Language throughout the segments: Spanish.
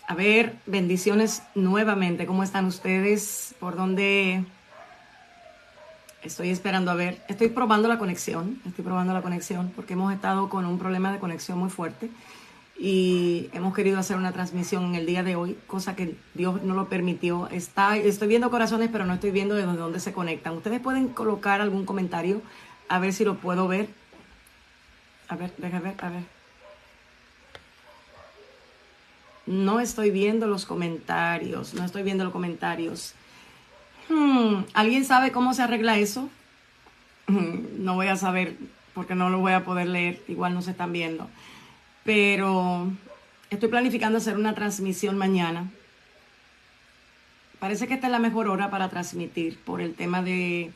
A ver, bendiciones nuevamente. ¿Cómo están ustedes? ¿Por dónde? Estoy esperando a ver. Estoy probando la conexión. Porque hemos estado con un problema de conexión muy fuerte y hemos querido hacer una transmisión en el día de hoy, cosa que Dios no lo permitió. Estoy viendo corazones, pero no estoy viendo desde dónde se conectan. Ustedes pueden colocar algún comentario a ver si lo puedo ver. A ver, déjame ver, a ver. No estoy viendo los comentarios. ¿Alguien sabe cómo se arregla eso? No voy a saber porque no lo voy a poder leer. Igual no se están viendo. Pero estoy planificando hacer una transmisión mañana. Parece que esta es la mejor hora para transmitir por el tema de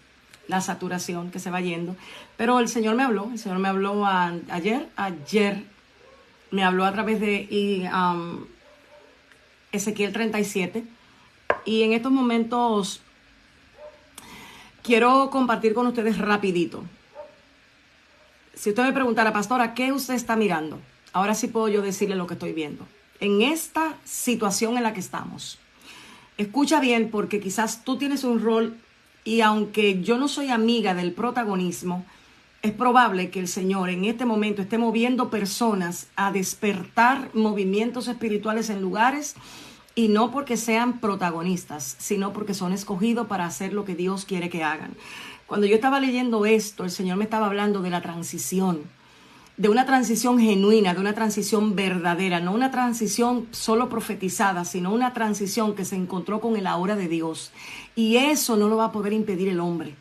la saturación que se va yendo. Pero el Señor me habló. Ayer me habló a través de Ezequiel 37. Y en estos momentos quiero compartir con ustedes rapidito. Si usted me preguntara, pastora, ¿qué usted está mirando? Ahora sí puedo yo decirle lo que estoy viendo. En esta situación en la que estamos, escucha bien, porque quizás tú tienes un rol y aunque yo no soy amiga del protagonismo, es probable que el Señor en este momento esté moviendo personas a despertar movimientos espirituales en lugares, y no porque sean protagonistas, sino porque son escogidos para hacer lo que Dios quiere que hagan. Cuando yo estaba leyendo esto, el Señor me estaba hablando de la transición, de una transición genuina, de una transición verdadera, no una transición solo profetizada, sino una transición que se encontró con el ahora de Dios. Y eso no lo va a poder impedir el hombre.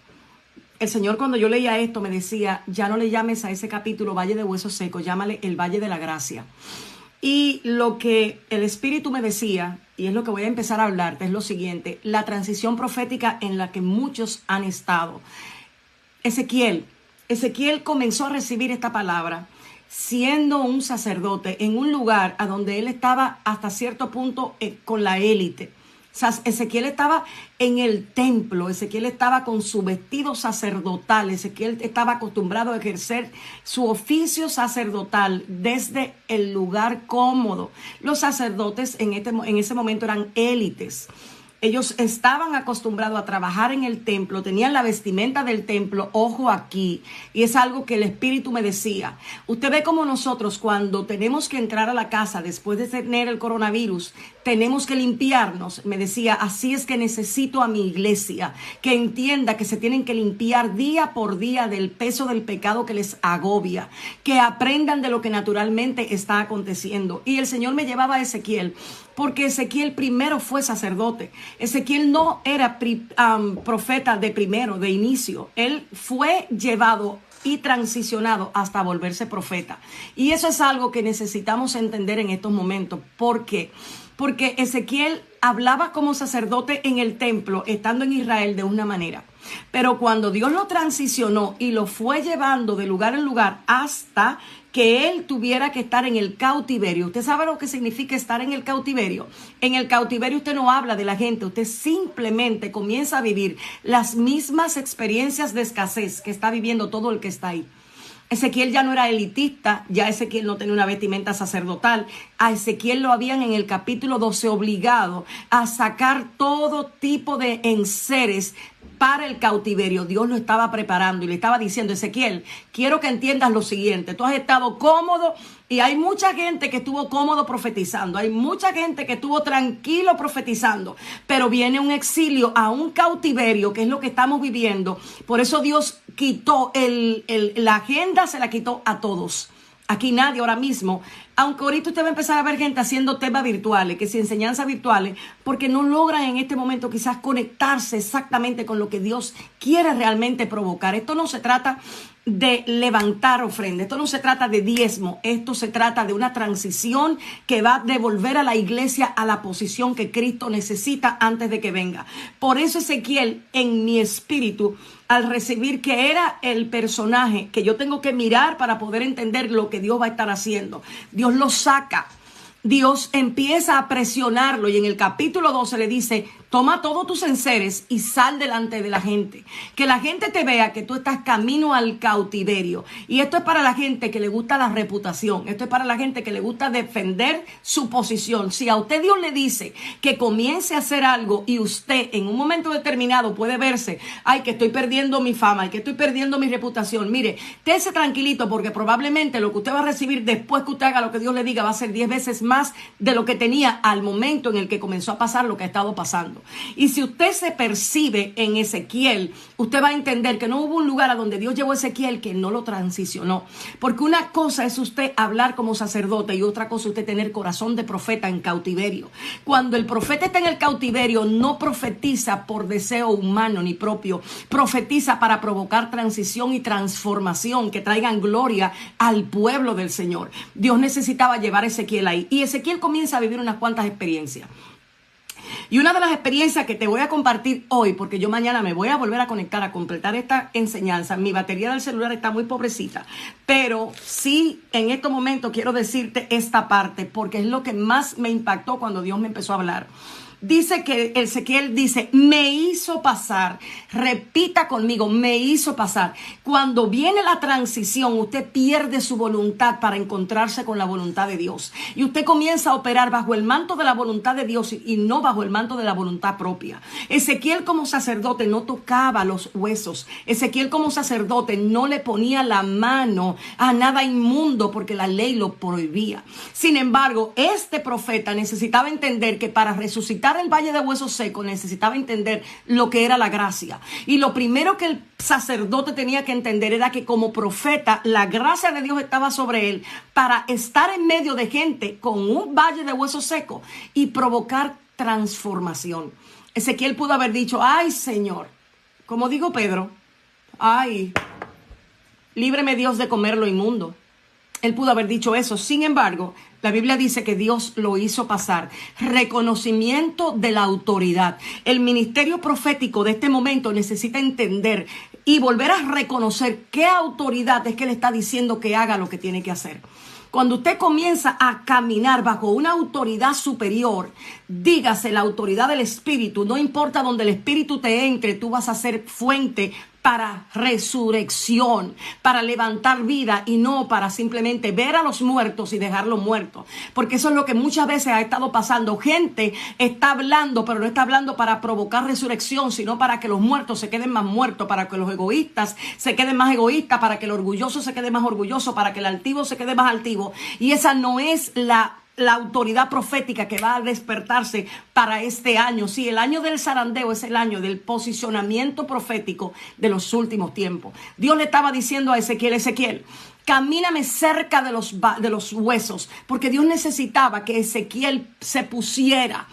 El Señor, cuando yo leía esto, me decía, ya no le llames a ese capítulo Valle de Huesos Secos, llámale el Valle de la Gracia. Y lo que el Espíritu me decía, y es lo que voy a empezar a hablarte, es lo siguiente: la transición profética en la que muchos han estado. Ezequiel comenzó a recibir esta palabra siendo un sacerdote en un lugar a donde él estaba hasta cierto punto con la élite. O sea, Ezequiel estaba en el templo, Ezequiel estaba con su vestido sacerdotal, Ezequiel estaba acostumbrado a ejercer su oficio sacerdotal desde el lugar cómodo. Los sacerdotes en ese momento eran élites. Ellos estaban acostumbrados a trabajar en el templo, tenían la vestimenta del templo, ojo aquí, y es algo que el Espíritu me decía. Usted ve como nosotros cuando tenemos que entrar a la casa después de tener el coronavirus, tenemos que limpiarnos. Me decía, así es que necesito a mi iglesia que entienda que se tienen que limpiar día por día del peso del pecado que les agobia, que aprendan de lo que naturalmente está aconteciendo. Y el Señor me llevaba a Ezequiel, porque Ezequiel primero fue sacerdote. Ezequiel no era profeta de inicio. Él fue llevado y transicionado hasta volverse profeta. Y eso es algo que necesitamos entender en estos momentos. ¿Por qué? Porque Ezequiel hablaba como sacerdote en el templo, estando en Israel de una manera. Pero cuando Dios lo transicionó y lo fue llevando de lugar en lugar hasta que él tuviera que estar en el cautiverio. ¿Usted sabe lo que significa estar en el cautiverio? En el cautiverio usted no habla de la gente, usted simplemente comienza a vivir las mismas experiencias de escasez que está viviendo todo el que está ahí. Ezequiel ya no era elitista, ya Ezequiel no tenía una vestimenta sacerdotal. A Ezequiel lo habían en el capítulo 12 obligado a sacar todo tipo de enseres para el cautiverio. Dios lo estaba preparando y le estaba diciendo, Ezequiel, quiero que entiendas lo siguiente: tú has estado cómodo y hay mucha gente que estuvo cómodo profetizando, hay mucha gente que estuvo tranquilo profetizando, pero viene un exilio a un cautiverio, que es lo que estamos viviendo. Por eso Dios quitó la agenda, se la quitó a todos. Aquí nadie ahora mismo, aunque ahorita usted va a empezar a ver gente haciendo temas virtuales, que si enseñanzas virtuales, porque no logran en este momento quizás conectarse exactamente con lo que Dios quiere realmente provocar. Esto no se trata de levantar ofrenda, esto no se trata de diezmo, esto se trata de una transición que va a devolver a la iglesia a la posición que Cristo necesita antes de que venga. Por eso Ezequiel, en mi espíritu, al recibir que era el personaje que yo tengo que mirar para poder entender lo que Dios va a estar haciendo, Dios lo saca. Dios empieza a presionarlo y en el capítulo 12 le dice, Toma todos tus enseres y sal delante de la gente. Que la gente te vea que tú estás camino al cautiverio. Y esto es para la gente que le gusta la reputación. Esto es para la gente que le gusta defender su posición. Si a usted Dios le dice que comience a hacer algo y usted en un momento determinado puede verse, ay, que estoy perdiendo mi fama, ay, que estoy perdiendo mi reputación. Mire, estése tranquilito porque probablemente lo que usted va a recibir después que usted haga lo que Dios le diga va a ser 10 veces más de lo que tenía al momento en el que comenzó a pasar lo que ha estado pasando. Y si usted se percibe en Ezequiel, usted va a entender que no hubo un lugar a donde Dios llevó a Ezequiel que no lo transicionó. Porque una cosa es usted hablar como sacerdote y otra cosa es usted tener corazón de profeta en cautiverio. Cuando el profeta está en el cautiverio, no profetiza por deseo humano ni propio. Profetiza para provocar transición y transformación que traigan gloria al pueblo del Señor. Dios necesitaba llevar a Ezequiel ahí. Y Ezequiel comienza a vivir unas cuantas experiencias. Y una de las experiencias que te voy a compartir hoy, porque yo mañana me voy a volver a conectar a completar esta enseñanza. Mi batería del celular está muy pobrecita, pero sí en estos momentos quiero decirte esta parte porque es lo que más me impactó cuando Dios me empezó a hablar. Dice que Ezequiel dice, me hizo pasar. Repita conmigo, me hizo pasar. Cuando viene la transición, usted pierde su voluntad para encontrarse con la voluntad de Dios. Y usted comienza a operar bajo el manto de la voluntad de Dios y no bajo el manto de la voluntad propia. Ezequiel como sacerdote no tocaba los huesos. Ezequiel como sacerdote no le ponía la mano a nada inmundo porque la ley lo prohibía. Sin embargo, este profeta necesitaba entender que para resucitar el valle de huesos secos necesitaba entender lo que era la gracia. Y lo primero que el sacerdote tenía que entender era que como profeta la gracia de Dios estaba sobre él para estar en medio de gente con un valle de huesos secos y provocar transformación. Ezequiel pudo haber dicho, ay Señor, como dijo Pedro, ay, líbreme Dios de comer lo inmundo. Él pudo haber dicho eso. Sin embargo, la Biblia dice que Dios lo hizo pasar. Reconocimiento de la autoridad. El ministerio profético de este momento necesita entender y volver a reconocer qué autoridad es que le está diciendo que haga lo que tiene que hacer. Cuando usted comienza a caminar bajo una autoridad superior, dígase la autoridad del Espíritu, no importa donde el Espíritu te entre, tú vas a ser fuente para resurrección, para levantar vida y no para simplemente ver a los muertos y dejarlos muertos. Porque eso es lo que muchas veces ha estado pasando. Gente está hablando, pero no está hablando para provocar resurrección, sino para que los muertos se queden más muertos, para que los egoístas se queden más egoístas, para que el orgulloso se quede más orgulloso, para que el altivo se quede más altivo. Y esa no es la autoridad profética que va a despertarse para este año. Sí, el año del zarandeo es el año del posicionamiento profético de los últimos tiempos. Dios le estaba diciendo a Ezequiel, Ezequiel, camíname cerca de los huesos, porque Dios necesitaba que Ezequiel se pusiera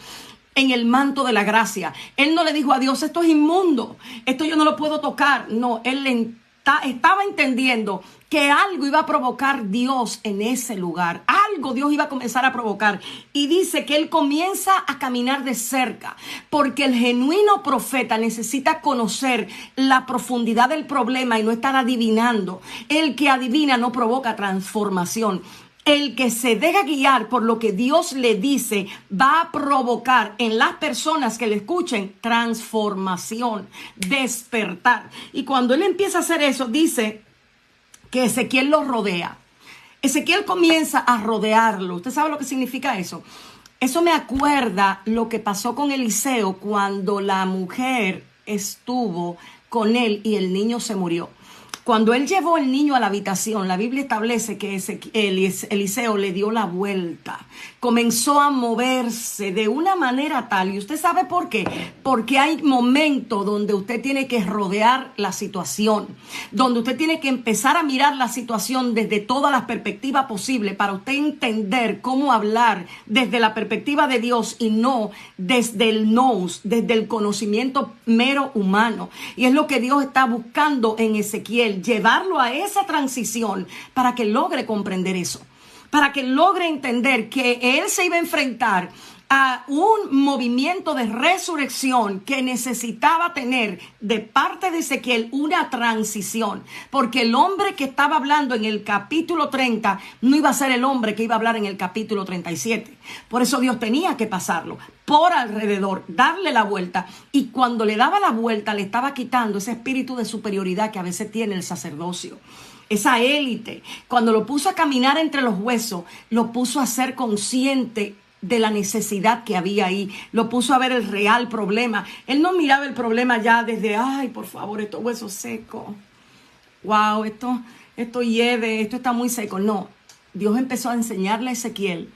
en el manto de la gracia. Él no le dijo a Dios, esto es inmundo, esto yo no lo puedo tocar. No, él estaba entendiendo que algo iba a provocar Dios en ese lugar. Algo Dios iba a comenzar a provocar. Y dice que él comienza a caminar de cerca. Porque el genuino profeta necesita conocer la profundidad del problema y no estar adivinando. El que adivina no provoca transformación. El que se deja guiar por lo que Dios le dice va a provocar en las personas que le escuchen transformación, despertar. Y cuando él empieza a hacer eso, dice que Ezequiel lo rodea. Ezequiel comienza a rodearlo. ¿Usted sabe lo que significa eso? Eso me acuerda lo que pasó con Eliseo cuando la mujer estuvo con él y el niño se murió. Cuando él llevó el niño a la habitación, la Biblia establece que Eliseo le dio la vuelta. Comenzó a moverse de una manera tal. ¿Y usted sabe por qué? Porque hay momentos donde usted tiene que rodear la situación. Donde usted tiene que empezar a mirar la situación desde todas las perspectivas posibles para usted entender cómo hablar desde la perspectiva de Dios y no desde el nous, desde el conocimiento mero humano. Y es lo que Dios está buscando en Ezequiel. Llevarlo a esa transición para que logre comprender eso, para que logre entender que él se iba a enfrentar a un movimiento de resurrección que necesitaba tener de parte de Ezequiel una transición, porque el hombre que estaba hablando en el capítulo 30 no iba a ser el hombre que iba a hablar en el capítulo 37. Por eso Dios tenía que pasarlo por alrededor, darle la vuelta, y cuando le daba la vuelta le estaba quitando ese espíritu de superioridad que a veces tiene el sacerdocio. Esa élite, cuando lo puso a caminar entre los huesos, lo puso a ser consciente de la necesidad que había ahí, lo puso a ver el real problema. Él no miraba el problema ya desde, ay, por favor, estos huesos secos, wow, esto hiede, esto está muy seco. No, Dios empezó a enseñarle a Ezequiel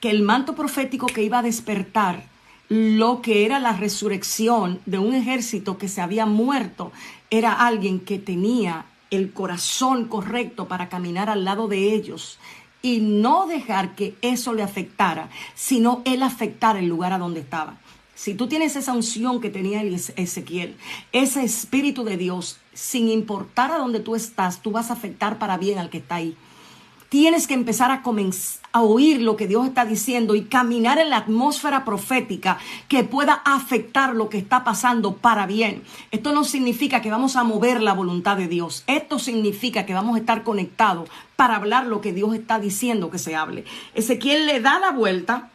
que el manto profético que iba a despertar lo que era la resurrección de un ejército que se había muerto, era alguien que tenía el corazón correcto para caminar al lado de ellos y no dejar que eso le afectara, sino él afectara el lugar a donde estaba. Si tú tienes esa unción que tenía Ezequiel, ese espíritu de Dios, sin importar a dónde tú estás, tú vas a afectar para bien al que está ahí. Tienes que empezar a oír lo que Dios está diciendo y caminar en la atmósfera profética que pueda afectar lo que está pasando para bien. Esto no significa que vamos a mover la voluntad de Dios. Esto significa que vamos a estar conectados para hablar lo que Dios está diciendo que se hable. Ezequiel le da la vuelta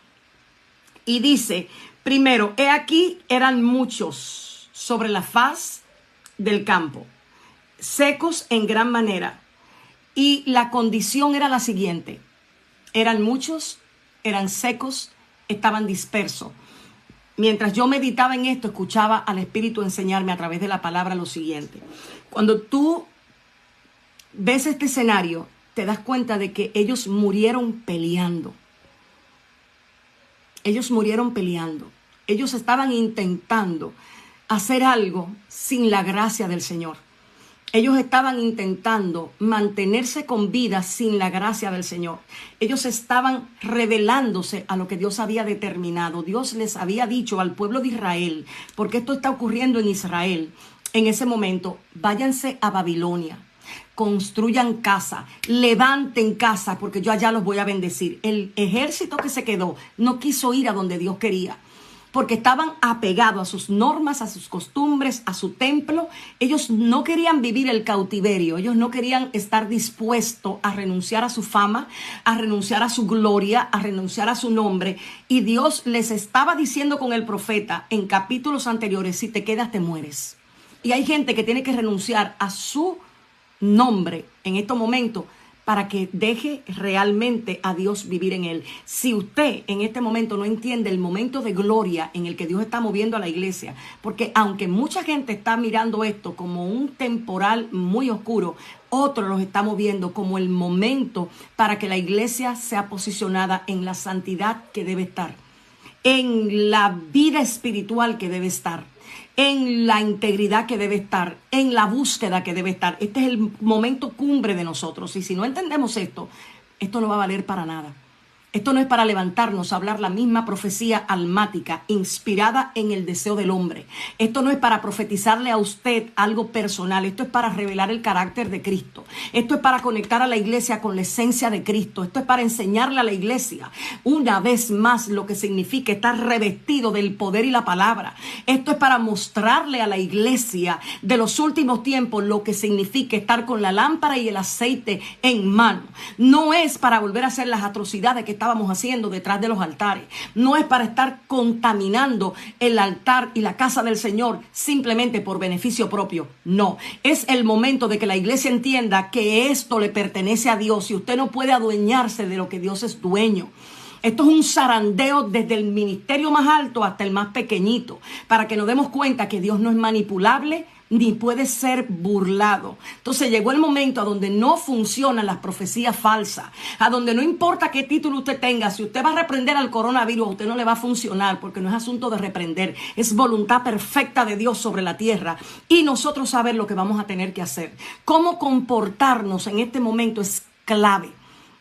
y dice, primero, he aquí eran muchos sobre la faz del campo, secos en gran manera. Y la condición era la siguiente: eran muchos, eran secos, estaban dispersos. Mientras yo meditaba en esto, escuchaba al Espíritu enseñarme a través de la palabra lo siguiente. Cuando tú ves este escenario, te das cuenta de que ellos murieron peleando. Ellos murieron peleando. Ellos estaban intentando hacer algo sin la gracia del Señor. Ellos estaban intentando mantenerse con vida sin la gracia del Señor. Ellos estaban rebelándose a lo que Dios había determinado. Dios les había dicho al pueblo de Israel, porque esto está ocurriendo en Israel en ese momento: váyanse a Babilonia, construyan casa, levanten casa, porque yo allá los voy a bendecir. El ejército que se quedó no quiso ir a donde Dios quería, porque estaban apegados a sus normas, a sus costumbres, a su templo. Ellos no querían vivir el cautiverio. Ellos no querían estar dispuestos a renunciar a su fama, a renunciar a su gloria, a renunciar a su nombre. Y Dios les estaba diciendo con el profeta en capítulos anteriores: si te quedas, te mueres. Y hay gente que tiene que renunciar a su nombre en estos momentos para que deje realmente a Dios vivir en él. Si usted en este momento no entiende el momento de gloria en el que Dios está moviendo a la iglesia, porque aunque mucha gente está mirando esto como un temporal muy oscuro, otros los está moviendo como el momento para que la iglesia sea posicionada en la santidad que debe estar, en la vida espiritual que debe estar, en la integridad que debe estar, en la búsqueda que debe estar. Este es el momento cumbre de nosotros. Y si no entendemos esto, esto no va a valer para nada. Esto no es para levantarnos a hablar la misma profecía almática, inspirada en el deseo del hombre. Esto no es para profetizarle a usted algo personal. Esto es para revelar el carácter de Cristo. Esto es para conectar a la iglesia con la esencia de Cristo. Esto es para enseñarle a la iglesia una vez más lo que significa estar revestido del poder y la palabra. Esto es para mostrarle a la iglesia de los últimos tiempos lo que significa estar con la lámpara y el aceite en mano. No es para volver a hacer las atrocidades que estábamos haciendo detrás de los altares. No es para estar contaminando el altar y la casa del Señor simplemente por beneficio propio. No, es el momento de que la iglesia entienda que esto le pertenece a Dios y usted no puede adueñarse de lo que Dios es dueño. Esto es un zarandeo desde el ministerio más alto hasta el más pequeñito, para que nos demos cuenta que Dios no es manipulable ni puede ser burlado. Entonces llegó el momento a donde no funcionan las profecías falsas, a donde no importa qué título usted tenga, si usted va a reprender al coronavirus, a usted no le va a funcionar, porque no es asunto de reprender, es voluntad perfecta de Dios sobre la tierra, y nosotros saber lo que vamos a tener que hacer. Cómo comportarnos en este momento es clave.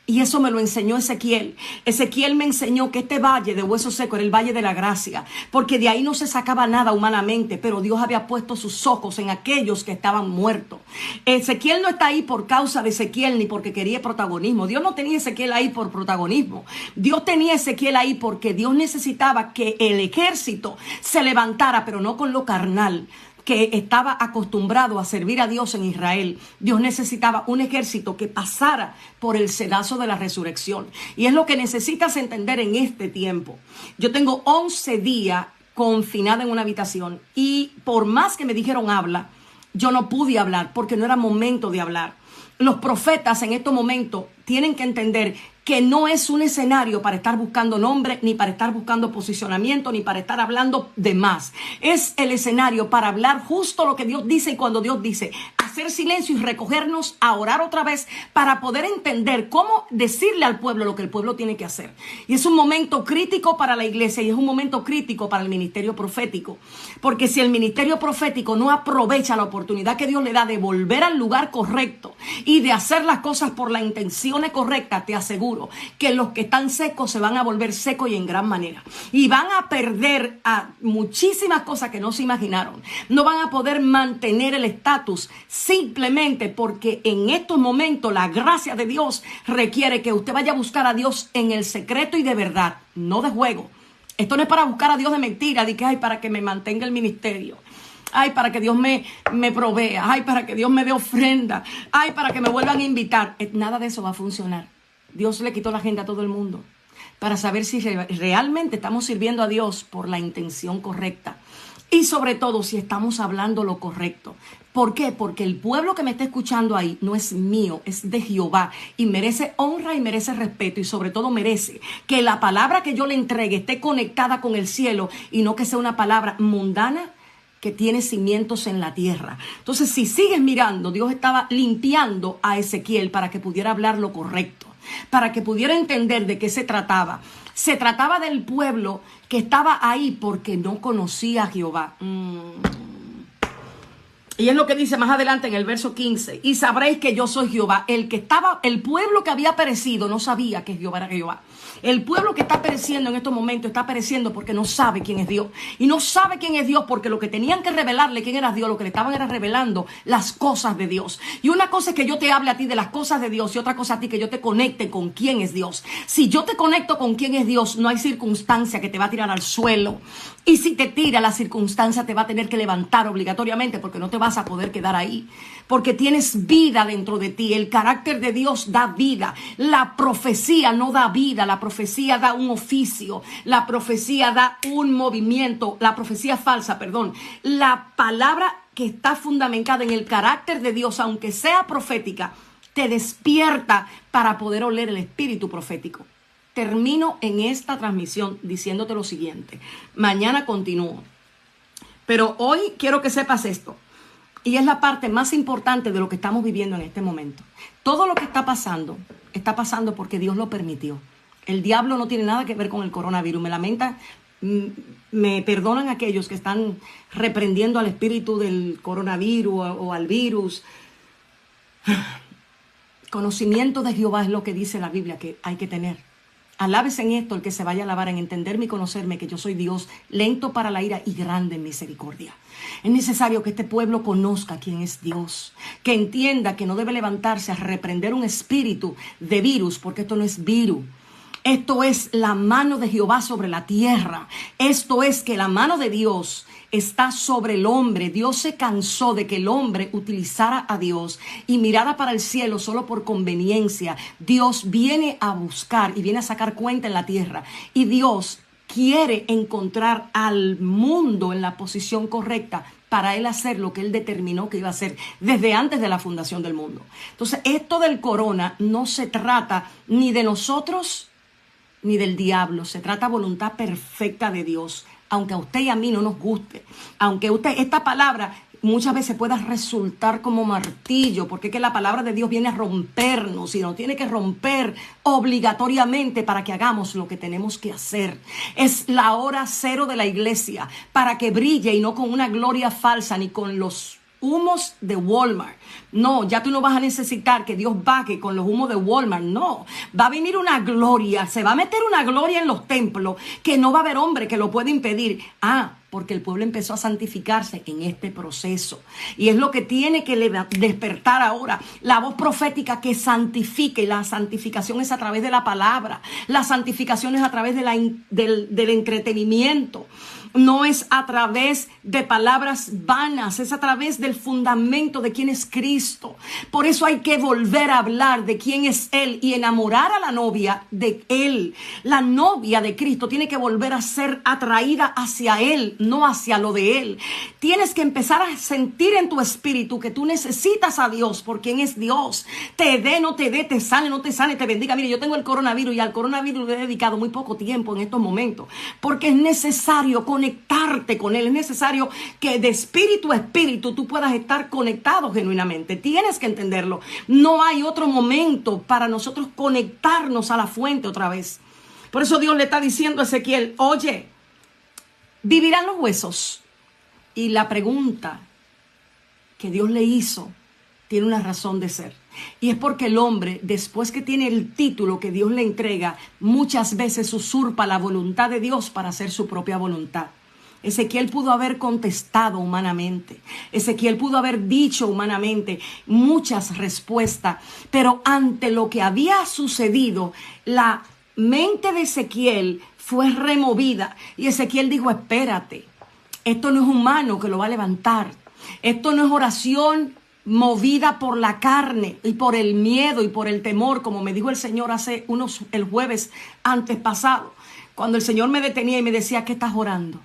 Y eso me lo enseñó Ezequiel. Ezequiel me enseñó que este valle de hueso seco era el valle de la gracia, porque de ahí no se sacaba nada humanamente, pero Dios había puesto sus ojos en aquellos que estaban muertos. Ezequiel no está ahí por causa de Ezequiel ni porque quería protagonismo. Dios no tenía a Ezequiel ahí por protagonismo. Dios tenía a Ezequiel ahí porque Dios necesitaba que el ejército se levantara, pero no con lo carnal, que estaba acostumbrado a servir a Dios en Israel. Dios necesitaba un ejército que pasara por el sedazo de la resurrección. Y es lo que necesitas entender en este tiempo. Yo tengo 11 días confinada en una habitación y por más que me dijeron habla, yo no pude hablar porque no era momento de hablar. Los profetas en estos momentos tienen que entender que no es un escenario para estar buscando nombre, ni para estar buscando posicionamiento, ni para estar hablando de más. Es el escenario para hablar justo lo que Dios dice y cuando Dios dice. Hacer silencio y recogernos a orar otra vez para poder entender cómo decirle al pueblo lo que el pueblo tiene que hacer. Y es un momento crítico para la iglesia y es un momento crítico para el ministerio profético. Porque si el ministerio profético no aprovecha la oportunidad que Dios le da de volver al lugar correcto y de hacer las cosas por las intenciones correctas, te aseguro que los que están secos se van a volver secos y en gran manera. Y van a perder a muchísimas cosas que no se imaginaron. No van a poder mantener el estatus simplemente porque en estos momentos la gracia de Dios requiere que usted vaya a buscar a Dios en el secreto y de verdad, no de juego. Esto no es para buscar a Dios de mentira, de que ay, para que me mantenga el ministerio. Ay, para que Dios me provea. Ay, para que Dios me dé ofrenda. Ay, para que me vuelvan a invitar. Nada de eso va a funcionar. Dios le quitó la agenda a todo el mundo para saber si realmente estamos sirviendo a Dios por la intención correcta. Y sobre todo si estamos hablando lo correcto. ¿Por qué? Porque el pueblo que me está escuchando ahí no es mío, es de Jehová. Y merece honra y merece respeto. Y sobre todo merece que la palabra que yo le entregue esté conectada con el cielo y no que sea una palabra mundana que tiene cimientos en la tierra. Entonces, si sigues mirando, Dios estaba limpiando a Ezequiel para que pudiera hablar lo correcto, para que pudiera entender de qué se trataba. Se trataba del pueblo que estaba ahí porque no conocía a Jehová. Y es lo que dice más adelante en el verso 15. Y sabréis que yo soy Jehová. El pueblo que había perecido no sabía que Jehová era Jehová. El pueblo que está pereciendo en estos momentos está pereciendo porque no sabe quién es Dios. Y no sabe quién es Dios porque lo que tenían que revelarle quién era Dios, lo que le estaban era revelando las cosas de Dios. Y una cosa es que yo te hable a ti de las cosas de Dios y otra cosa a ti que yo te conecte con quién es Dios. Si yo te conecto con quién es Dios, no hay circunstancia que te va a tirar al suelo. Y si te tira, la circunstancia te va a tener que levantar obligatoriamente porque no te vas a poder quedar ahí. Porque tienes vida dentro de ti. El carácter de Dios da vida. La profecía no da vida. La profecía da un oficio. La profecía da un movimiento. La profecía falsa, perdón. La palabra que está fundamentada en el carácter de Dios, aunque sea profética, te despierta para poder oler el espíritu profético. Termino en esta transmisión diciéndote lo siguiente. Mañana continúo. Pero hoy quiero que sepas esto. Y es la parte más importante de lo que estamos viviendo en este momento. Todo lo que está pasando porque Dios lo permitió. El diablo no tiene nada que ver con el coronavirus. Me perdonan aquellos que están reprendiendo al espíritu del coronavirus o al virus. Conocimiento de Jehová es lo que dice la Biblia que hay que tener. Alábese en esto el que se vaya a alabar, en entenderme y conocerme que yo soy Dios, lento para la ira y grande en misericordia. Es necesario que este pueblo conozca quién es Dios, que entienda que no debe levantarse a reprender un espíritu de virus, porque esto no es virus. Esto es la mano de Jehová sobre la tierra. Esto es que la mano de Dios está sobre el hombre. Dios se cansó de que el hombre utilizara a Dios y mirara para el cielo solo por conveniencia. Dios viene a buscar y viene a sacar cuenta en la tierra. Y Dios quiere encontrar al mundo en la posición correcta para él hacer lo que él determinó que iba a hacer desde antes de la fundación del mundo. Entonces, esto del corona no se trata ni de nosotros ni del diablo. Se trata de voluntad perfecta de Dios. Aunque a usted y a mí no nos guste. Aunque esta palabra muchas veces pueda resultar como martillo. Porque es que la palabra de Dios viene a rompernos. Y nos tiene que romper obligatoriamente para que hagamos lo que tenemos que hacer. Es la hora cero de la iglesia. Para que brille y no con una gloria falsa ni con los humos de Walmart. No, ya tú no vas a necesitar que Dios baje con los humos de Walmart. No, va a venir una gloria, se va a meter una gloria en los templos que no va a haber hombre que lo pueda impedir. Porque el pueblo empezó a santificarse en este proceso. Y es lo que tiene que despertar ahora. La voz profética que santifique. La santificación es a través de la palabra. La santificación es a través del entretenimiento. No es a través de palabras vanas, es a través del fundamento de quién es Cristo. Por eso hay que volver a hablar de quién es Él y enamorar a la novia de Él. La novia de Cristo tiene que volver a ser atraída hacia Él, no hacia lo de Él. Tienes que empezar a sentir en tu espíritu que tú necesitas a Dios por quien es Dios. Te dé, no te dé, te sane, no te sane, te bendiga. Mire, yo tengo el coronavirus y al coronavirus le he dedicado muy poco tiempo en estos momentos porque es necesario conectarte con Él. Es necesario que de espíritu a espíritu tú puedas estar conectado genuinamente. Tienes que entenderlo. No hay otro momento para nosotros conectarnos a la fuente otra vez. Por eso Dios le está diciendo a Ezequiel, oye, ¿vivirán los huesos? Y la pregunta que Dios le hizo tiene una razón de ser. Y es porque el hombre, después que tiene el título que Dios le entrega, muchas veces usurpa la voluntad de Dios para hacer su propia voluntad. Ezequiel pudo haber contestado humanamente. Ezequiel pudo haber dicho humanamente muchas respuestas. Pero ante lo que había sucedido, la mente de Ezequiel fue removida. Y Ezequiel dijo, espérate, esto no es humano que lo va a levantar. Esto no es oración movida por la carne y por el miedo y por el temor, como me dijo el Señor el jueves antes pasado, cuando el Señor me detenía y me decía, ¿qué estás orando?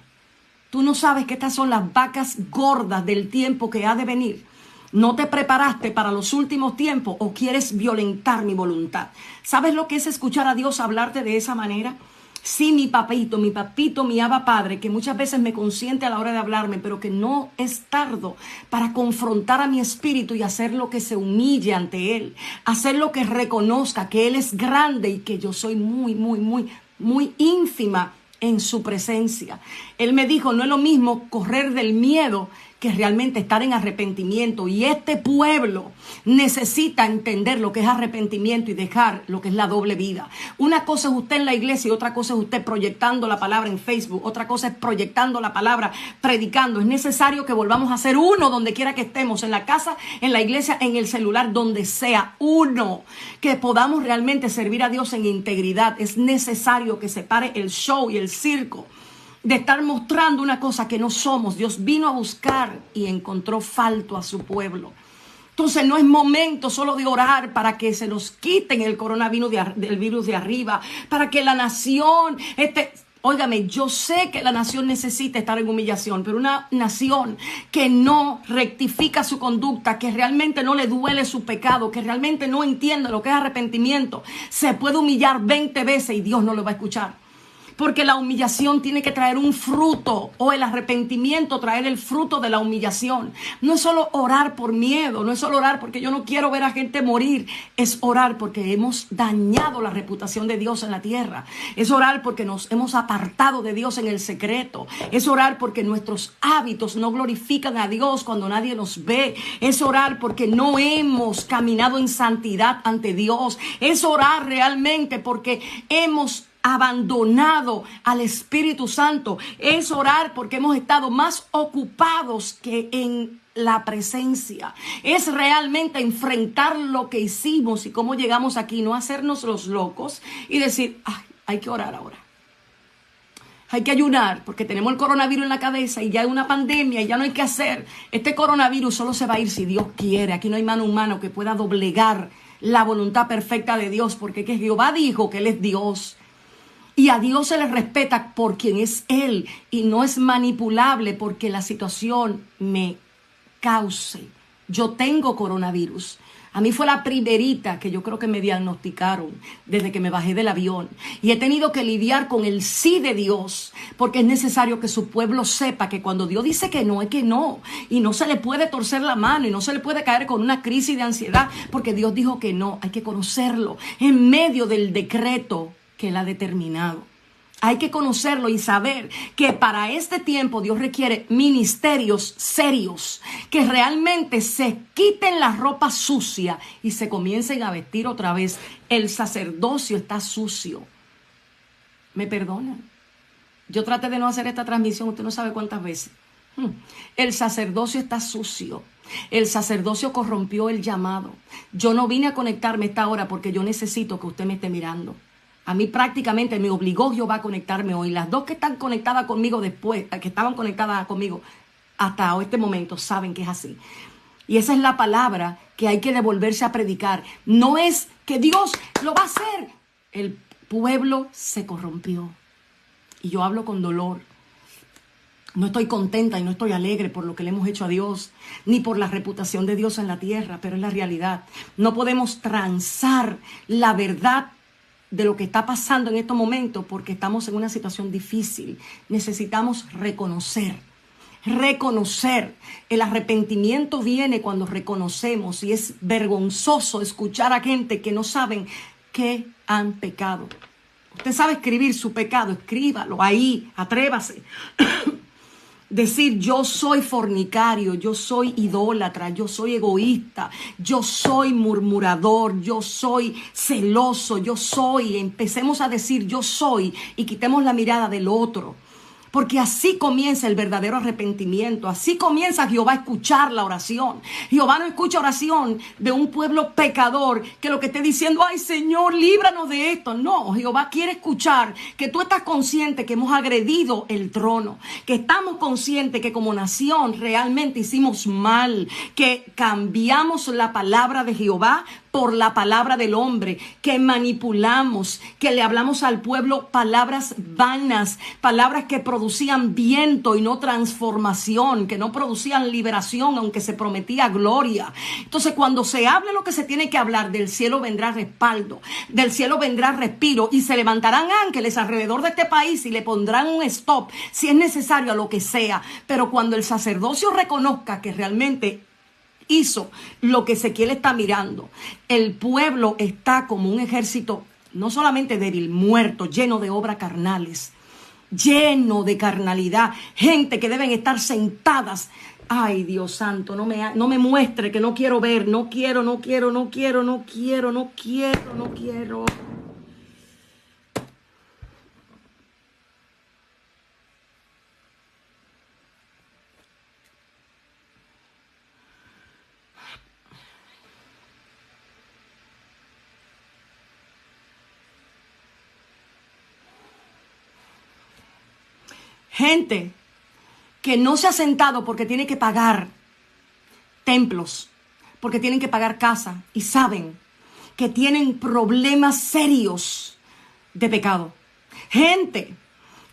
Tú no sabes que estas son las vacas gordas del tiempo que ha de venir. ¿No te preparaste para los últimos tiempos o quieres violentar mi voluntad? ¿Sabes lo que es escuchar a Dios hablarte de esa manera? Sí, mi papito, mi Abba Padre, que muchas veces me consiente a la hora de hablarme, pero que no es tardo para confrontar a mi espíritu y hacer lo que se humille ante Él. Hacer lo que reconozca que Él es grande y que yo soy muy ínfima en su presencia. Él me dijo, no es lo mismo correr del miedo que realmente estar en arrepentimiento. Y este pueblo necesita entender lo que es arrepentimiento y dejar lo que es la doble vida. Una cosa es usted en la iglesia y otra cosa es usted proyectando la palabra en Facebook. Otra cosa es proyectando la palabra, predicando. Es necesario que volvamos a ser uno donde quiera que estemos, en la casa, en la iglesia, en el celular, donde sea, uno. Que podamos realmente servir a Dios en integridad. Es necesario que se pare el show y el circo de estar mostrando una cosa que no somos. Dios vino a buscar y encontró falto a su pueblo. Entonces no es momento solo de orar para que se nos quiten el coronavirus del virus de arriba, para que la nación óigame, yo sé que la nación necesita estar en humillación, pero una nación que no rectifica su conducta, que realmente no le duele su pecado, que realmente no entiende lo que es arrepentimiento, se puede humillar 20 veces y Dios no lo va a escuchar. Porque la humillación tiene que traer un fruto, o el arrepentimiento traer el fruto de la humillación. No es solo orar por miedo, no es solo orar porque yo no quiero ver a gente morir. Es orar porque hemos dañado la reputación de Dios en la tierra. Es orar porque nos hemos apartado de Dios en el secreto. Es orar porque nuestros hábitos no glorifican a Dios cuando nadie nos ve. Es orar porque no hemos caminado en santidad ante Dios. Es orar realmente porque hemos abandonado al Espíritu Santo. Es orar porque hemos estado más ocupados que en la presencia. Es realmente enfrentar lo que hicimos y cómo llegamos aquí, no hacernos los locos y decir, ay, hay que orar ahora. Hay que ayunar porque tenemos el coronavirus en la cabeza y ya hay una pandemia y ya no hay que hacer. Este coronavirus solo se va a ir si Dios quiere. Aquí no hay mano humana que pueda doblegar la voluntad perfecta de Dios, porque que Jehová dijo que Él es Dios. Y a Dios se le respeta por quien es Él y no es manipulable porque la situación me cause. Yo tengo coronavirus. A mí fue la primerita que yo creo que me diagnosticaron desde que me bajé del avión. Y he tenido que lidiar con el sí de Dios, porque es necesario que su pueblo sepa que cuando Dios dice que no, es que no. Y no se le puede torcer la mano y no se le puede caer con una crisis de ansiedad, porque Dios dijo que no. Hay que conocerlo en medio del decreto que Él ha determinado. Hay que conocerlo y saber que para este tiempo Dios requiere ministerios serios, que realmente se quiten la ropa sucia y se comiencen a vestir otra vez. El sacerdocio está sucio. ¿Me perdonan? Yo traté de no hacer esta transmisión, usted no sabe cuántas veces. El sacerdocio está sucio. El sacerdocio corrompió el llamado. Yo no vine a conectarme esta hora porque yo necesito que usted me esté mirando. A mí prácticamente me obligó Jehová a conectarme hoy. Las dos que están conectadas conmigo después, que estaban conectadas conmigo hasta este momento, saben que es así. Y esa es la palabra que hay que devolverse a predicar. No es que Dios lo va a hacer. El pueblo se corrompió. Y yo hablo con dolor. No estoy contenta y no estoy alegre por lo que le hemos hecho a Dios, ni por la reputación de Dios en la tierra, pero es la realidad. No podemos transar la verdad de lo que está pasando en estos momentos porque estamos en una situación difícil. Necesitamos reconocer. El arrepentimiento viene cuando reconocemos, y es vergonzoso escuchar a gente que no saben que han pecado. Usted sabe escribir su pecado, escríbalo ahí, atrévase. Decir, yo soy fornicario, yo soy idólatra, yo soy egoísta, yo soy murmurador, yo soy celoso, empecemos a decir yo soy y quitemos la mirada del otro. Porque así comienza el verdadero arrepentimiento. Así comienza Jehová a escuchar la oración. Jehová no escucha oración de un pueblo pecador que lo que esté diciendo, ay Señor, líbranos de esto. No, Jehová quiere escuchar que tú estás consciente que hemos agredido el trono. Que estamos conscientes que como nación realmente hicimos mal. Que cambiamos la palabra de Jehová por la palabra del hombre, que manipulamos, que le hablamos al pueblo palabras vanas, palabras que producían viento y no transformación, que no producían liberación, aunque se prometía gloria. Entonces, cuando se hable lo que se tiene que hablar, del cielo vendrá respaldo, del cielo vendrá respiro, y se levantarán ángeles alrededor de este país y le pondrán un stop, si es necesario, a lo que sea. Pero cuando el sacerdocio reconozca que realmente hizo lo que Ezequiel está mirando, el pueblo está como un ejército no solamente débil, muerto, lleno de obras carnales, lleno de carnalidad, gente que deben estar sentadas. Ay, Dios santo, no me muestre, que no quiero ver, no quiero. Gente que no se ha sentado porque tiene que pagar templos, porque tienen que pagar casa, y saben que tienen problemas serios de pecado. Gente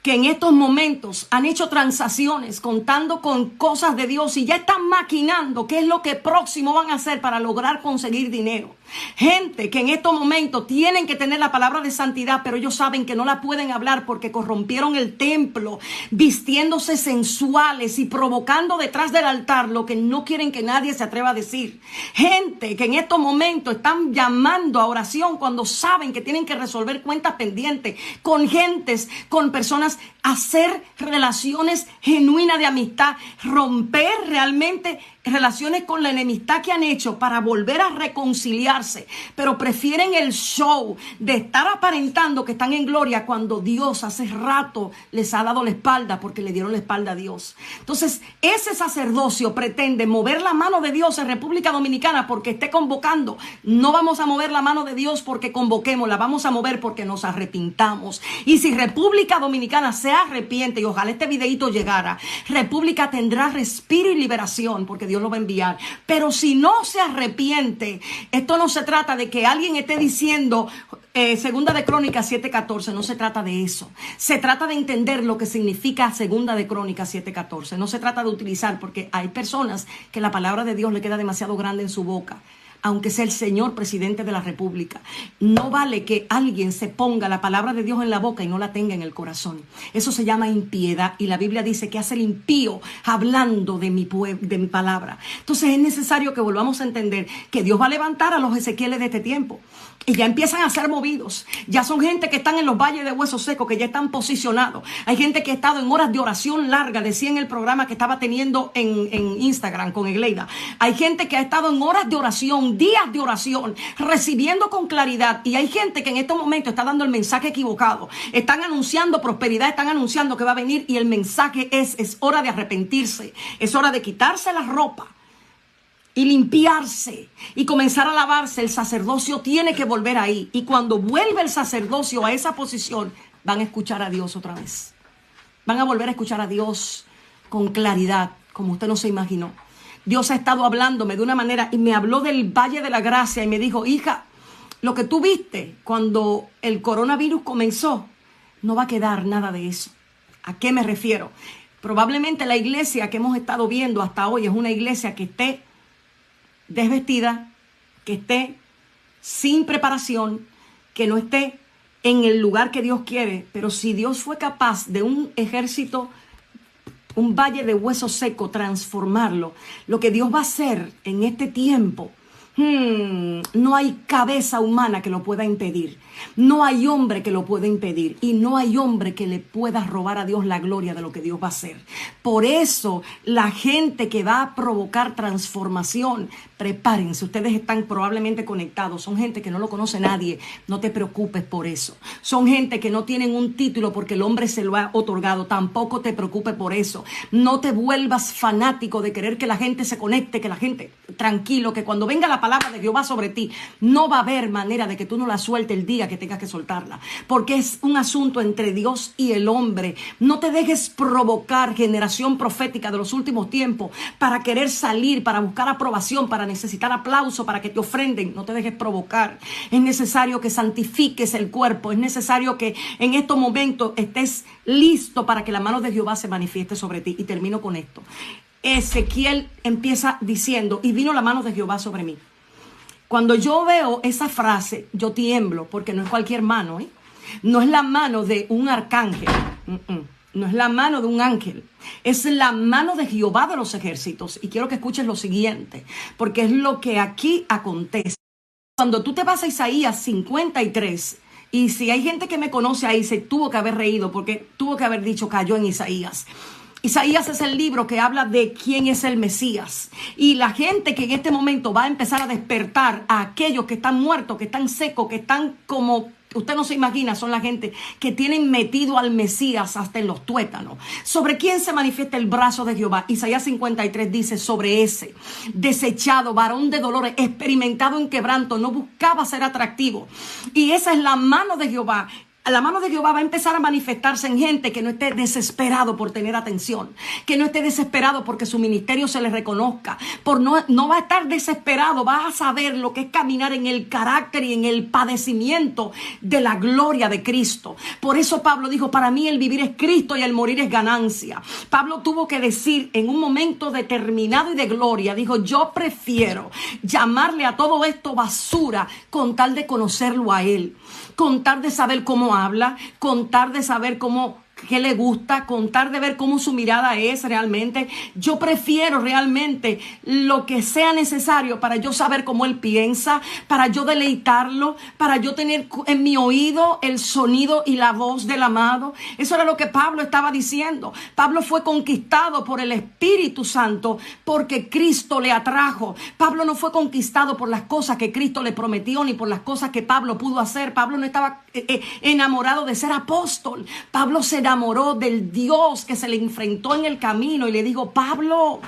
que en estos momentos han hecho transacciones contando con cosas de Dios y ya están maquinando qué es lo que próximo van a hacer para lograr conseguir dinero. Gente que en estos momentos tienen que tener la palabra de santidad, pero ellos saben que no la pueden hablar porque corrompieron el templo, vistiéndose sensuales y provocando detrás del altar lo que no quieren que nadie se atreva a decir. Gente que en estos momentos están llamando a oración cuando saben que tienen que resolver cuentas pendientes con gentes, con personas, hacer relaciones genuinas de amistad, romper realmente relaciones con la enemistad que han hecho para volver a reconciliarse, pero prefieren el show de estar aparentando que están en gloria cuando Dios hace rato les ha dado la espalda, porque le dieron la espalda a Dios. Entonces, ese sacerdocio pretende mover la mano de Dios en República Dominicana porque esté convocando. No vamos a mover la mano de Dios porque convoquemos, la vamos a mover porque nos arrepintamos. Y si República Dominicana se arrepiente, y ojalá este videito llegara, República tendrá respiro y liberación porque Dios lo va a enviar. Pero si no se arrepiente, esto no se trata de que alguien esté diciendo Segunda de Crónicas 7:14, no se trata de eso. Se trata de entender lo que significa Segunda de Crónicas 7:14. No se trata de utilizar, porque hay personas que la palabra de Dios le queda demasiado grande en su boca. aunque sea el señor presidente de la República. No vale que alguien se ponga la palabra de Dios en la boca y no la tenga en el corazón. Eso se llama impiedad, y la Biblia dice que hace el impío hablando de mi palabra. Entonces es necesario que volvamos a entender que Dios va a levantar a los Ezequieles de este tiempo. Y ya empiezan a ser movidos. Ya son gente que están en los valles de huesos secos, que ya están posicionados. Hay gente que ha estado en horas de oración larga, decía en el programa que estaba teniendo en Instagram con Egleida. Hay gente que ha estado en horas de oración, días de oración, recibiendo con claridad. Y hay gente que en estos momentos está dando el mensaje equivocado. Están anunciando prosperidad, están anunciando que va a venir, y el mensaje es hora de arrepentirse. Es hora de quitarse la ropa y limpiarse y comenzar a lavarse. El sacerdocio tiene que volver ahí. Y cuando vuelve el sacerdocio a esa posición, van a escuchar a Dios otra vez. Van a volver a escuchar a Dios con claridad, como usted no se imaginó. Dios ha estado hablándome de una manera, y me habló del Valle de la Gracia y me dijo: hija, lo que tú viste cuando el coronavirus comenzó, no va a quedar nada de eso. ¿A qué me refiero? Probablemente la iglesia que hemos estado viendo hasta hoy es una iglesia que esté desvestida, que esté sin preparación, que no esté en el lugar que Dios quiere. Pero si Dios fue capaz de un ejército, un valle de hueso seco, transformarlo, lo que Dios va a hacer en este tiempo, no hay cabeza humana que lo pueda impedir. No hay hombre que lo pueda impedir, y no hay hombre que le pueda robar a Dios la gloria de lo que Dios va a hacer. Por eso la gente que va a provocar transformación, prepárense. Ustedes están probablemente conectados. Son gente que no lo conoce nadie. No te preocupes por eso. Son gente que no tienen un título porque el hombre se lo ha otorgado. Tampoco te preocupes por eso. No te vuelvas fanático de querer que la gente se conecte, que la gente, tranquilo, que cuando venga la palabra de Jehová sobre ti, no va a haber manera de que tú no la sueltes el día que tengas que soltarla, porque es un asunto entre Dios y el hombre. No te dejes provocar, generación profética de los últimos tiempos, para querer salir, para buscar aprobación, para necesitar aplauso, para que te ofrenden. No te dejes provocar. Es necesario que santifiques el cuerpo. Es necesario que en estos momentos estés listo para que la mano de Jehová se manifieste sobre ti. Y termino con esto. Ezequiel empieza diciendo: y vino la mano de Jehová sobre mí. Cuando yo veo esa frase, yo tiemblo, porque no es cualquier mano, ¿eh? No es la mano de un arcángel, no es la mano de un ángel, es la mano de Jehová de los ejércitos. Y quiero que escuches lo siguiente, porque es lo que aquí acontece. Cuando tú te vas a Isaías 53, y si hay gente que me conoce ahí, se tuvo que haber reído, porque tuvo que haber dicho cayó en Isaías. Isaías es el libro que habla de quién es el Mesías. Y la gente que en este momento va a empezar a despertar, a aquellos que están muertos, que están secos, que están como usted no se imagina, son la gente que tienen metido al Mesías hasta en los tuétanos. ¿Sobre quién se manifiesta el brazo de Jehová? Isaías 53 dice: sobre ese desechado, varón de dolores, experimentado en quebranto, no buscaba ser atractivo. Y esa es la mano de Jehová. La mano de Jehová va a empezar a manifestarse en gente que no esté desesperado por tener atención, que no esté desesperado porque su ministerio se le reconozca, no va a estar desesperado, va a saber lo que es caminar en el carácter y en el padecimiento de la gloria de Cristo. Por eso Pablo dijo: para mí el vivir es Cristo y el morir es ganancia. Pablo tuvo que decir en un momento determinado y de gloria, dijo: yo prefiero llamarle a todo esto basura con tal de conocerlo a él, con tal de saber cómo habla, contar de saber qué le gusta, contar de ver cómo su mirada es realmente. Yo prefiero realmente lo que sea necesario para yo saber cómo él piensa, para yo deleitarlo, para yo tener en mi oído el sonido y la voz del amado. Eso era lo que Pablo estaba diciendo. Pablo fue conquistado por el Espíritu Santo porque Cristo le atrajo. Pablo no fue conquistado por las cosas que Cristo le prometió ni por las cosas que Pablo pudo hacer. Pablo no estaba enamorado de ser apóstol. Pablo se enamoró del Dios que se le enfrentó en el camino y le dijo: Pablo,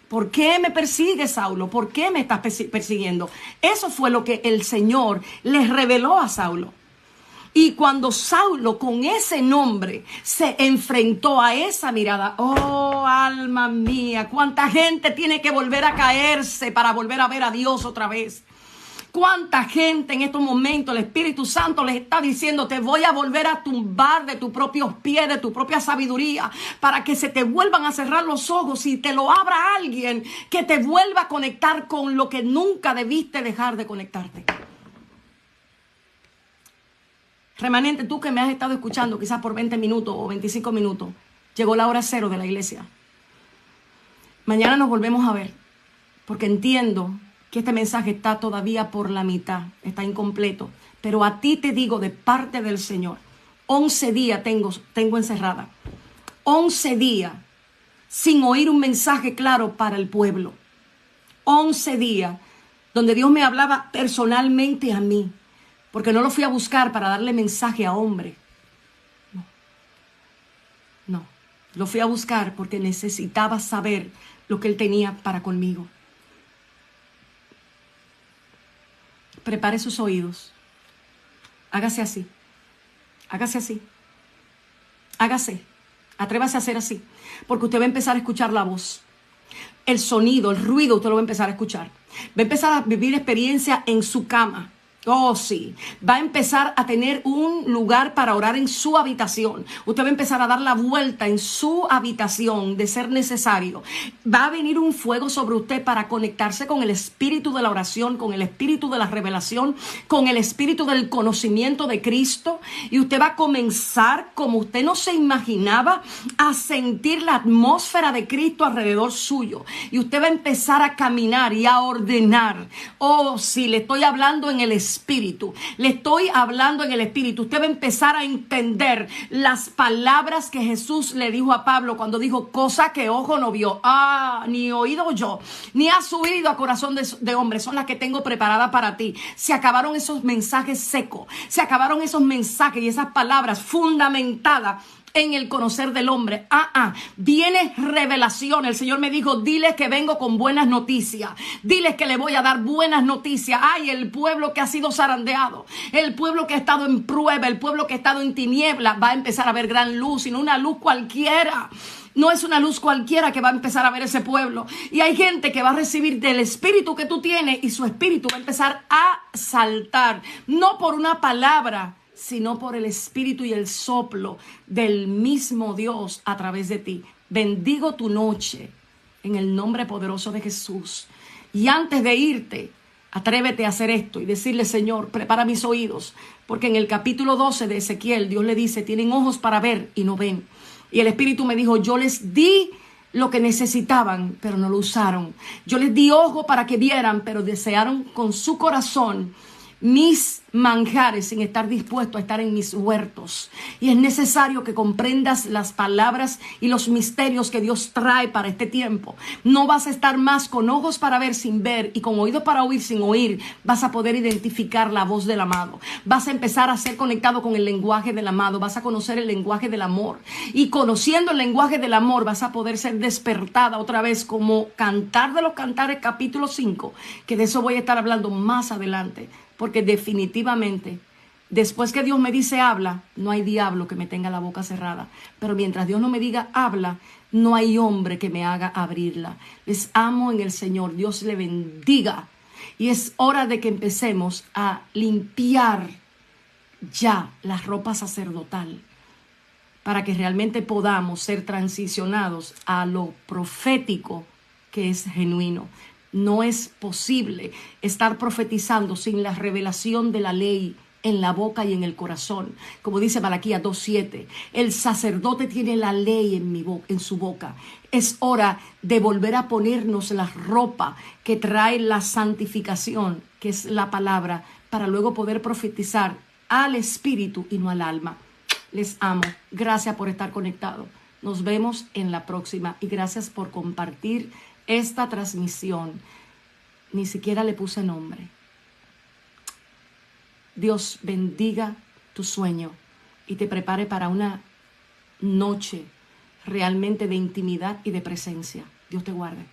¿por qué me persigues, Saulo? ¿Por qué me estás persiguiendo? Eso fue lo que el Señor les reveló a Saulo. Y cuando Saulo con ese nombre se enfrentó a esa mirada, oh alma mía, cuánta gente tiene que volver a caerse para volver a ver a Dios otra vez. ¿Cuánta gente en estos momentos el Espíritu Santo les está diciendo: te voy a volver a tumbar de tus propios pies, de tu propia sabiduría, para que se te vuelvan a cerrar los ojos y te lo abra alguien que te vuelva a conectar con lo que nunca debiste dejar de conectarte? Remanente, tú que me has estado escuchando quizás por 20 minutos o 25 minutos, llegó la hora cero de la iglesia. Mañana nos volvemos a ver, porque entiendo que este mensaje está todavía por la mitad, está incompleto. Pero a ti te digo de parte del Señor, 11 días tengo encerrada. 11 días sin oír un mensaje claro para el pueblo. 11 días donde Dios me hablaba personalmente a mí. Porque no lo fui a buscar para darle mensaje a hombre. No. Lo fui a buscar porque necesitaba saber lo que Él tenía para conmigo. Prepare sus oídos. Hágase así. Hágase así. Hágase. Atrévase a hacer así. Porque usted va a empezar a escuchar la voz. El sonido, el ruido, usted lo va a empezar a escuchar. Va a empezar a vivir experiencia en su cama. Oh, sí. Va a empezar a tener un lugar para orar en su habitación. Usted va a empezar a dar la vuelta en su habitación de ser necesario. Va a venir un fuego sobre usted para conectarse con el espíritu de la oración, con el espíritu de la revelación, con el espíritu del conocimiento de Cristo. Y usted va a comenzar, como usted no se imaginaba, a sentir la atmósfera de Cristo alrededor suyo. Y usted va a empezar a caminar y a ordenar. Oh, sí, le estoy hablando en el espíritu. Le estoy hablando en el espíritu. Usted va a empezar a entender las palabras que Jesús le dijo a Pablo cuando dijo: cosa que ojo no vio, ni oído yo, ni ha subido a corazón de hombre, son las que tengo preparadas para ti. Se acabaron esos mensajes secos, se acabaron esos mensajes y esas palabras fundamentadas en el conocer del hombre. Viene revelación. El Señor me dijo: diles que vengo con buenas noticias. Diles que le voy a dar buenas noticias. Ay, el pueblo que ha sido zarandeado, el pueblo que ha estado en prueba, el pueblo que ha estado en tiniebla, va a empezar a ver gran luz, y no una luz cualquiera. No es una luz cualquiera que va a empezar a ver ese pueblo. Y hay gente que va a recibir del espíritu que tú tienes, y su espíritu va a empezar a saltar. No por una palabra, sino por el espíritu y el soplo del mismo Dios a través de ti. Bendigo tu noche en el nombre poderoso de Jesús. Y antes de irte, atrévete a hacer esto y decirle: Señor, prepara mis oídos. Porque en el capítulo 12 de Ezequiel, Dios le dice: tienen ojos para ver y no ven. Y el Espíritu me dijo: yo les di lo que necesitaban, pero no lo usaron. Yo les di ojo para que vieran, pero desearon con su corazón mis manjares sin estar dispuesto a estar en mis huertos. Y es necesario que comprendas las palabras y los misterios que Dios trae para este tiempo. No vas a estar más con ojos para ver sin ver, y con oídos para oír sin oír. Vas a poder identificar la voz del amado. Vas a empezar a ser conectado con el lenguaje del amado. Vas a conocer el lenguaje del amor, y conociendo el lenguaje del amor vas a poder ser despertada otra vez, como Cantar de los Cantares capítulo 5, que de eso voy a estar hablando más adelante. Porque definitivamente, después que Dios me dice habla, no hay diablo que me tenga la boca cerrada. Pero mientras Dios no me diga habla, no hay hombre que me haga abrirla. Les amo en el Señor. Dios le bendiga. Y es hora de que empecemos a limpiar ya la ropa sacerdotal, para que realmente podamos ser transicionados a lo profético, que es genuino. No es posible estar profetizando sin la revelación de la ley en la boca y en el corazón. Como dice Malaquías 2:7, el sacerdote tiene la ley en su boca. Es hora de volver a ponernos la ropa que trae la santificación, que es la palabra, para luego poder profetizar al espíritu y no al alma. Les amo. Gracias por estar conectados. Nos vemos en la próxima, y gracias por compartir esta transmisión. Ni siquiera le puse nombre. Dios bendiga tu sueño y te prepare para una noche realmente de intimidad y de presencia. Dios te guarde.